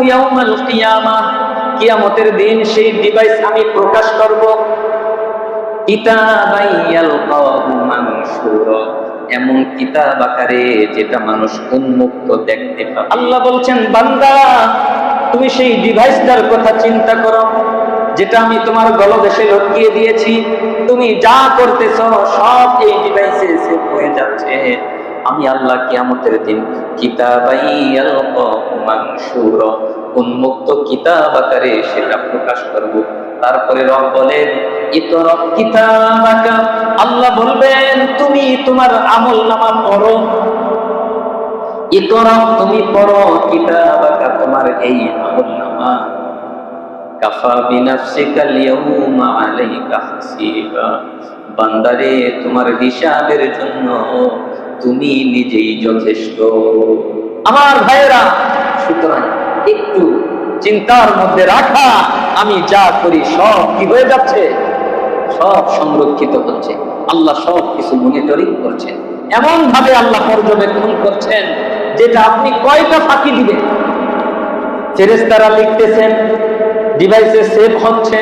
ইয়াউমাল কিয়ামাহ, কিয়ামতের দিন সেই ডিভাইস আমি প্রকাশ করব। কিতাবান ইয়ালকাহু মানশুরা, এমন কিতাব আকারে যেটা মানুষ উন্মুক্ত দেখতে পাবে। আল্লাহ বলছেন, বান্দা তুমি সেই ডিভাইসটার কথা চিন্তা করো যেটা আমি তোমার গলদেশে লটকিয়ে দিয়েছি। তুমি যা করতেছ সব এই ডিভাইসে সেভ হয়ে যাচ্ছে। আমি আল্লাহ কিয়ামতের দিন কিতাবান ইয়ালকাহু মানশুরা, উন্মুক্ত কিতাব আকারে সেটা প্রকাশ করব। তারপরে রব বলেন, ইকরা কিতাবাকা, আল্লাহ বলবেন তুমি তোমার আমলনামা পড়ো। ইকরা, তুমি পড়ো, কিতাবাকা, তোমার এই আমলনামা। কাফা বিনাফসিকাল ইয়াউমা আলাইকা হাসিবা, বান্দারে তোমার হিসাবের জন্য তুমি নিজেই যথেষ্ট। আমার ভাইয়েরা, সুতরাং একটু চিন্তার মধ্যে রাখা, আমি যা করি সব কি হয়ে যাচ্ছে, সব সংরক্ষিত হচ্ছে। আল্লাহ সব কিছু মনিটরিং করছেন, এমন ভাবে আল্লাহ পর্যবেক্ষণ করছেন যেটা আপনি কয়টা ফাঁকি দিবেন। ফেরেশতারা লিখতেছেন, ডিভাইসে সেভ হচ্ছে,